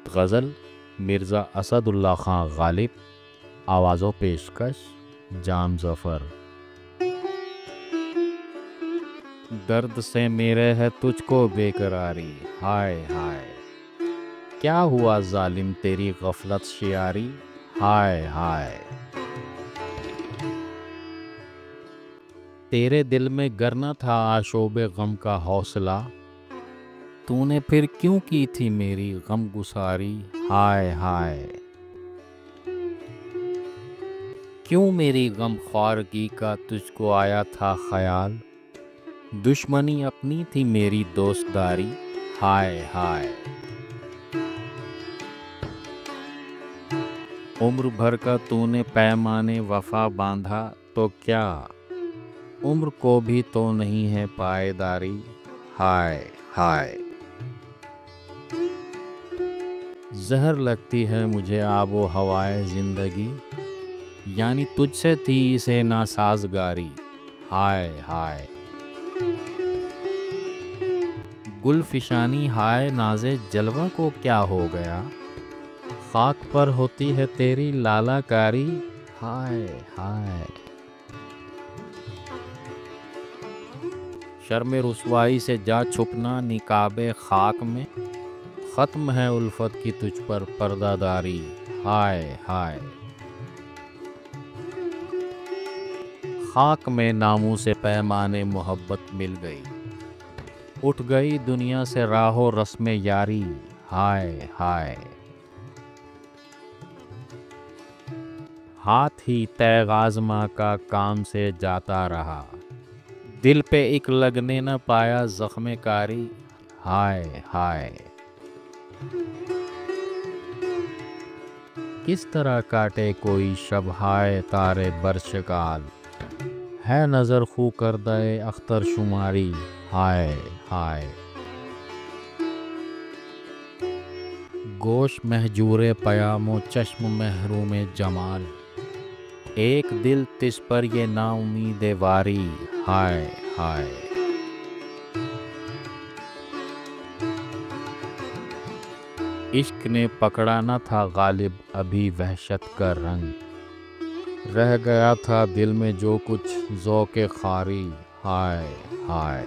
गज़ल मिर्ज़ा असदुल्ला खां गालिब, आवाज़ों पेशकश जाम ज़फ़र। दर्द से मेरे है तुझको बेकरारी, हाय हाय क्या हुआ ज़ालिम तेरी गफलत शियारी, हाय हाय। तेरे दिल में गर न था आशोबे गम का हौसला, तूने फिर क्यों की थी मेरी गम गुसारी, हाय हाय। क्यों मेरी गम ख्वारगी का तुझको आया था ख्याल, दुश्मनी अपनी थी मेरी दोस्तदारी, हाय हाय। उम्र भर का तूने पैमाने वफा बांधा तो क्या, उम्र को भी तो नहीं है पायदारी, हाय हाय। जहर लगती है मुझे आबो हवाए ज़िंदगी, यानी तुझसे थी इसे नासाजगारी, हाय हाय। गुलफिशानी हाय नाज़े जलवा को क्या हो गया, खाक पर होती है तेरी लालाकारी, हाय हाय। शर्म रुसवाई से जा छुपना निकाबे खाक में, ख़त्म है उल्फत की तुझ पर पर्दादारी, हाय हाय। खाक में नामों से पैमाने मोहब्बत मिल गई, उठ गई दुनिया से राहो रस्मे यारी, हाय हाय। हाथ ही तैगाज़मा का काम से जाता रहा, दिल पे एक लगने न पाया ज़ख्मे कारी, हाय हाय। किस तरह काटे कोई शब हाय तारे बर्शगाल, है नज़र खू कर दे अख्तर शुमारी, हाय हाय। गोश महजूरे पयामो चश्म महरूम जमाल, एक दिल तिस पर ये नाउमीद वारी, हाय हाय। इश्क ने पकड़ा न था गालिब अभी वहशत का रंग, रह गया था दिल में जो कुछ ज़ौक़े ख़ारी, हाय हाय।